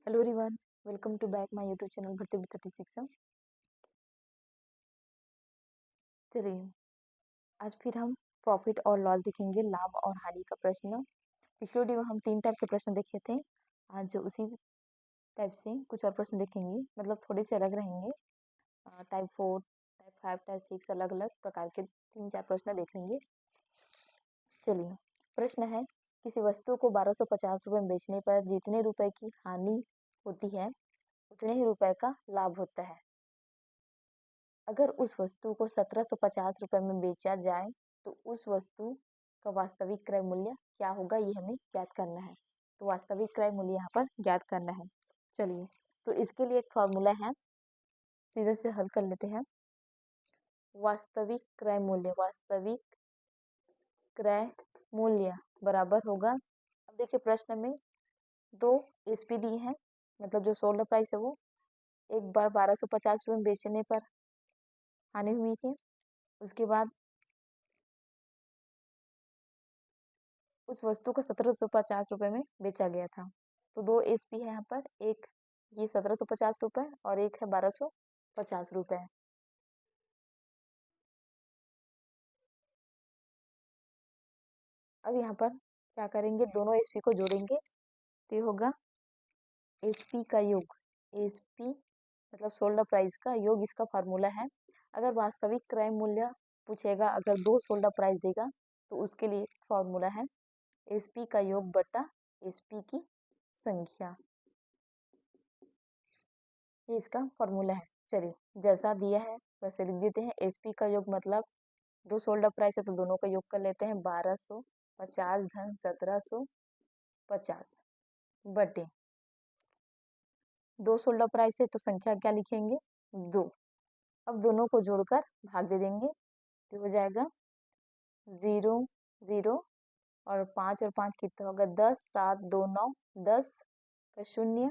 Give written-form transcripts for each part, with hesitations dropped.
Hello everyone, welcome to back my YouTube channel भर्ती 36। चलिए आज फिर हम प्रॉफिट और लॉस देखेंगे, लाभ और हानि का प्रश्न। पिछले वीडियो में हम 3 टाइप के प्रश्न देखे थे। आज उसी टाइप से कुछ और प्रश्न देखेंगे, मतलब थोड़े से अलग रहेंगे। टाइप 4, टाइप 5, टाइप 6 अलग अलग प्रकार के 3-4 प्रश्न देख लेंगे। चलिए, प्रश्न है, किसी वस्तु को 1250 रुपये में बेचने पर जितने रुपए की हानि होती है उतने ही रुपए का लाभ होता है। अगर उस वस्तु को 1750 रुपये में बेचा जाए तो उस वस्तु का वास्तविक क्रय मूल्य क्या होगा, ये हमें ज्ञात करना है। तो वास्तविक क्रय मूल्य यहाँ पर ज्ञात करना है। चलिए, तो इसके लिए एक फॉर्मूला है, सीधे से हल कर लेते हैं। वास्तविक क्रय मूल्य बराबर होगा, अब देखिए प्रश्न में 2 एसपी दी है, मतलब जो सोल्ड प्राइस है वो एक बार 1250 रुपये में बेचने पर हानि हुई थी। उसके बाद उस वस्तु को 1750 रुपये में बेचा गया था। तो 2 एसपी है यहाँ पर, एक ये 1750 रुपये और एक है 1250 रुपये। अब यहाँ पर क्या करेंगे, दोनों एसपी को जोड़ेंगे तो ये होगा एसपी का योग। एसपी मतलब सोल्ड प्राइस का योग, इसका फार्मूला है। अगर वास्तविक क्रय मूल्य पूछेगा, अगर 2 सोल्ड प्राइस देगा तो उसके लिए फॉर्मूला है एसपी का योग बटा एसपी की संख्या, ये इसका फॉर्मूला है। चलिए, जैसा दिया है वैसे लिख देते हैं। एसपी का योग मतलब 2 सोल्ड प्राइस है तो दोनों का योग कर लेते हैं, 1250 धन 1750 बटे 2 सोल्ड प्राइस है तो संख्या क्या लिखेंगे, 2। अब दोनों को जोड़कर भाग दे देंगे तो हो जाएगा 0 0 और 5 और 5 कितना होगा 10, 7 2 9, 10 का 0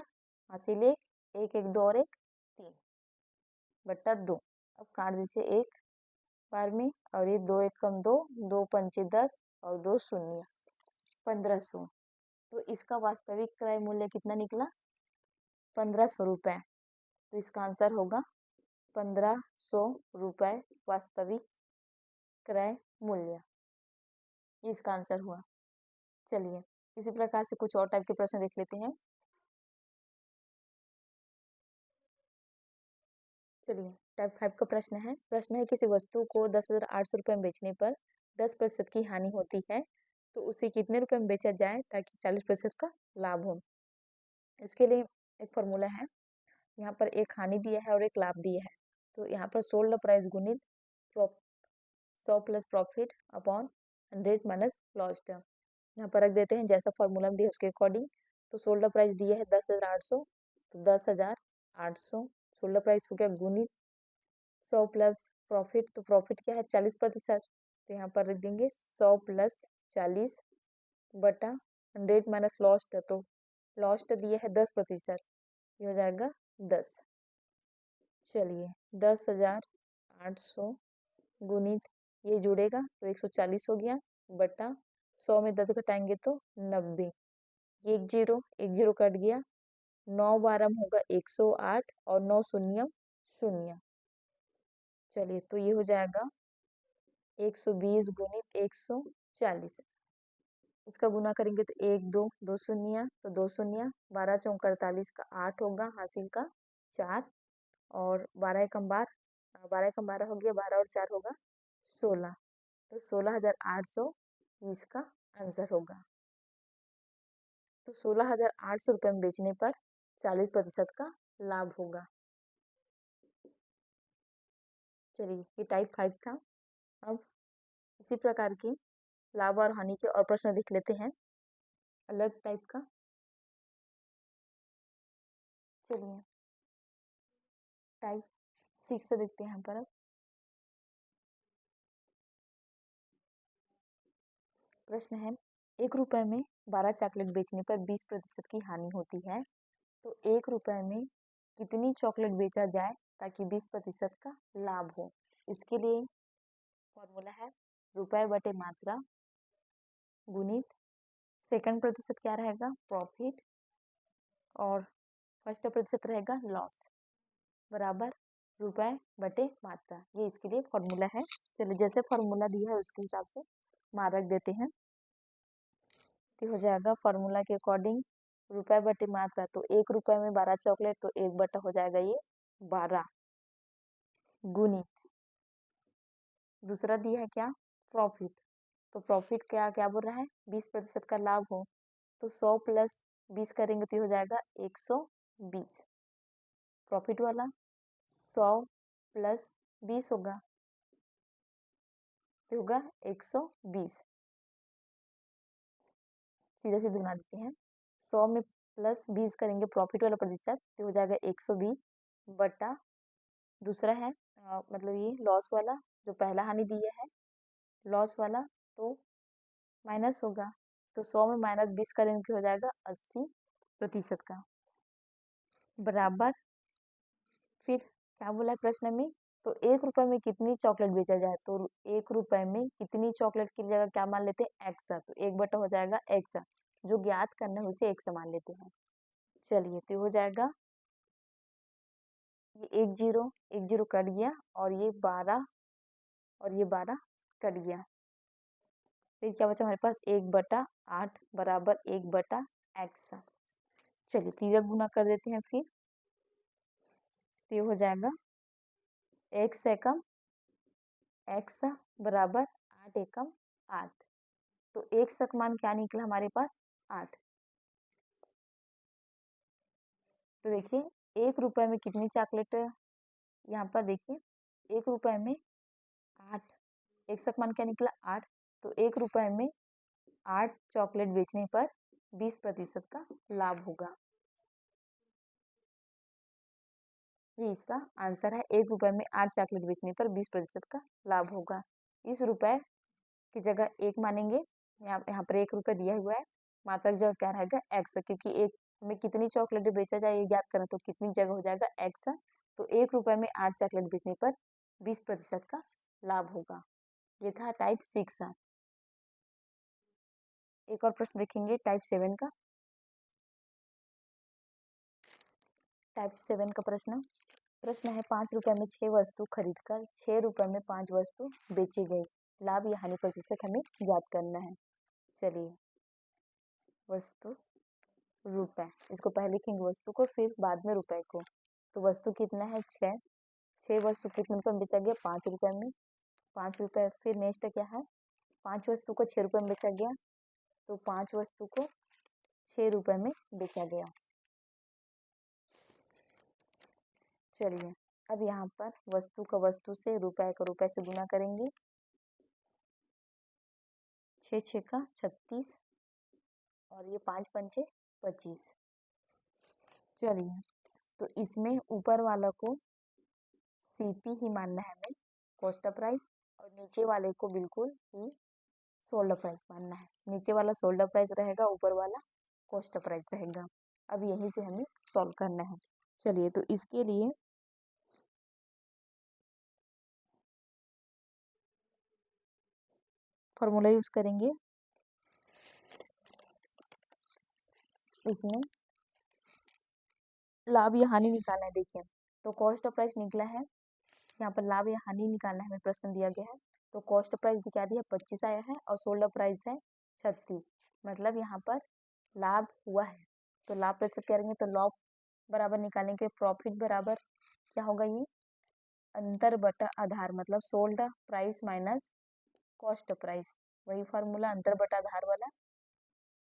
हासिल 1, 1 1 2 और 1 3 बटा 2। अब काट दीजिए एक बार में, और ये 2 1 कम 2, 2 पंचे 10 और 2 शून्य 1500। तो इसका वास्तविक क्रय मूल्य कितना निकला, 1500 रुपये। तो इसका आंसर होगा 1500 रुपये वास्तविक क्रय मूल्य, ये इसका आंसर हुआ। चलिए, इसी प्रकार से कुछ और टाइप के प्रश्न देख लेते हैं। चलिए, टाइप 5 का प्रश्न है किसी वस्तु को 10,800 रुपये में बेचने पर 10% की हानि होती है तो उसे कितने रुपए में बेचा जाए ताकि 40% का लाभ हो। इसके लिए एक फॉर्मूला है, यहाँ पर एक हानि दिया है और एक लाभ दिया है। तो यहाँ पर सोल्ड प्राइस गुणित 100 plus profit upon 100 minus lost, यहाँ पर रख देते हैं जैसा फॉर्मूला में दिया उसके अकॉर्डिंग। तो सोल्ड प्राइस दिया है 10,800, तो 10,800 सोल्ड प्राइस हो गया गुणित 100 प्लस प्रॉफिट, तो प्रॉफिट क्या है 40%, तो यहाँ पर रख देंगे 100 प्लस 40 बटा 100 माइनस लॉस्ट, तो लॉस्ट दिया है 10%, ये हो जाएगा 10। चलिए, 10,800 गुणित ये जुड़ेगा तो 140 हो गया बटा 100 में 10 घटाएंगे तो 90, एक जीरो कट गया, 9 बारह होगा 108 और 9 शून्य शून्य। चलिए, तो ये हो जाएगा 120 गुणित 140, इसका गुना करेंगे तो 1 2 2 शून्य, तो 2 शून्य 12 चौक 48 का 8 होगा, हासिल का 4 और 12 कम 12, 12 कम 12 हो गया, 12 और 4 होगा 16, तो 16,800 इसका आंसर होगा। तो 16,800 रुपये में बेचने पर 40% का लाभ होगा। चलिए, ये टाइप 5 था। अब इसी प्रकार की लाभ और हानि के और प्रश्न देख लेते हैं अलग टाइप का। चलिए, टाइप 6 से देखते हैं यहाँ पर। अब प्रश्न है, 1 रुपये में 12 चॉकलेट बेचने पर 20% की हानि होती है तो 1 रुपये में कितनी चॉकलेट बेचा जाए ताकि 20% का लाभ हो। इसके लिए फॉर्मूला है रुपए बटे मात्रा गुणित सेकंड प्रतिशत क्या रहेगा प्रॉफिट, और फर्स्ट प्रतिशत रहेगा लॉस बराबर रुपए बटे मात्रा। ये इसके लिए फॉर्मूला है। चलिए जैसे फॉर्मूला दिया है उसके हिसाब से मान रख देते हैं। तो हो जाएगा फॉर्मूला के अकॉर्डिंग रुपए बटे मात्रा, तो 1 रुपए में 12 चॉकलेट, तो 1 बटा हो जाएगा ये 12 गुनी। दूसरा दिया है क्या, प्रॉफिट। तो प्रॉफिट क्या क्या बोल रहा है, 20% का लाभ हो, तो 100 प्लस 20 करेंगे तो हो जाएगा 120। प्रॉफिट वाला 100 प्लस 20 होगा तो होगा 120। सीधे सीधे बना देते हैं। 100 में प्लस 20 करेंगे प्रॉफिट वाला प्रतिशत तो हो जाएगा 120 बटा दूसरा है मतलब ये लॉस वाला जो पहला हानि दिया है लॉस वाला, तो माइनस होगा। तो 100 में माइनस 20 करेंगे तो हो जाएगा 80% का बराबर। फिर क्या बोला है प्रश्न में, तो 1 रुपए में कितनी चॉकलेट बेचा जाए, तो 1 रुपए में कितनी चॉकलेट की जगह क्या मान लेते हैं, एक्स। तो 1 बटा हो जाएगा एक्स, जो ज्ञात करना है उसे एक्स मान लेते हैं। चलिए तो हो जाएगा ये 1 0 कट गया और ये 12 और ये 12 कट गया। फिर क्या बचा हमारे पास 1/8 बराबर 1/x। चलिए तिरक गुना कर देते हैं। फिर तो ये हो जाएगा x एकम x बराबर 8 एकम 8। तो x का मान क्या निकला हमारे पास 8। तो देखिए 1 रुपए में कितनी चॉकलेट, यहाँ पर देखिए 1 रुपए में 8, x का मान क्या निकला 8। तो 1 रुपए में 8 चॉकलेट बेचने पर 20% का लाभ होगा। ये इसका आंसर है। 1 रुपए में 8 चॉकलेट बेचने पर 20% का लाभ होगा। इस रुपए की जगह 1 मानेंगे, यहाँ पर 1 रुपए दिया हुआ है, मात्रा की जगह क्या रहेगा एक्स, क्योंकि 1 में कितनी चॉकलेट बेचा जाए ये ज्ञात करें तो कितनी जगह हो जाएगा एक्स। तो 1 रुपए में 8 चॉकलेट बेचने पर 20% का लाभ होगा। ये था टाइप 6। एक और प्रश्न देखेंगे टाइप 7 का। टाइप 7 का प्रश्न है 5 रुपए में 6 वस्तु खरीदकर 6 रुपए में 5 वस्तु बेची गई, लाभ या हानि प्रतिशत हमें ज्ञात करना है। चलिए वस्तु रुपए, इसको पहले लिखेंगे वस्तु को फिर बाद में रुपए को। तो वस्तु कितना है 6, 6 वस्तु कितने रुपए में बेचा गया 5 रुपए में, 5 रुपए। फिर नेक्स्ट क्या है 5 वस्तु को 6 रुपए में बेचा गया, तो 5 वस्तु को 6 रुपए में बेचा गया। चलिए अब यहाँ पर वस्तु का वस्तु से रुपए का रुपए से गुना करेंगे। 6 6 का 36 और ये 5 पंचे 25। चलिए तो इसमें ऊपर वाला को सीपी ही मानना है हमें, कॉस्ट ऑफ प्राइस, और नीचे वाले को बिल्कुल ही सोल्ड प्राइस मानना है। नीचे वाला सोल्ड प्राइस रहेगा, ऊपर वाला कॉस्ट ऑफ प्राइस रहेगा। अब यहीं से हमें सॉल्व करना है। चलिए तो इसके लिए फॉर्मूला यूज करेंगे। इसमें लाभ या हानि निकालना है। देखिए तो कॉस्ट ऑफ प्राइस निकला है, यहाँ पर लाभ या हानि निकालना है हमें प्रश्न दिया गया है। तो कॉस्ट प्राइस दिखा दिया 25 आया है और सोल्ड प्राइस है 36, मतलब यहाँ पर लाभ हुआ है। तो लाभ प्रतिशत करेंगे तो लाभ बराबर निकालेंगे प्रॉफिट बराबर क्या होगा, ये अंतर बटा आधार, मतलब sold price minus cost price, वही फॉर्मूला अंतर बटा आधार वाला,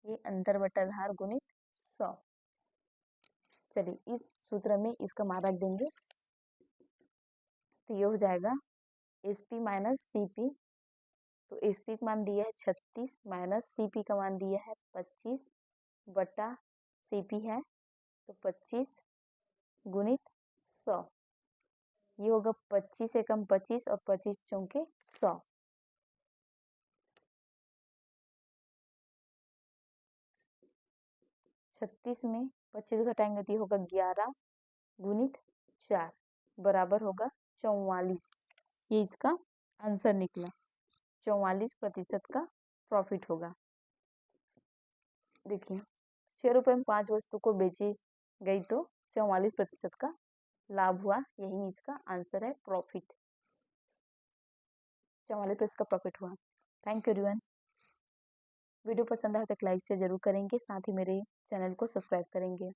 ये अंतर बटा आधार गुणित 100। चलिए इस सूत्र में इसका मान रख देंगे, तो ये हो जाएगा SP माइनस CP। तो SP का मान दिया है 36 माइनस CP का मान दिया है 25 बटा CP है तो 25 गुणित 100। ये होगा 25 एकम 25 और 25 चौके 100। छत्तीस में 25 घटाएंगे तो ये होगा 11 गुणित 4 बराबर होगा 44। ये इसका आंसर निकला, 44% का प्रॉफिट होगा। देखिए 6 रुपए में 5 वस्तु को बेची गई तो 44% का लाभ हुआ। यही इसका आंसर है, प्रॉफिट। 44% का प्रॉफिट हुआ। Thank you everyone. वीडियो पसंद आए तो लाइक से जरूर करेंगे, साथ ही मेरे चैनल को सब्सक्राइब करेंगे।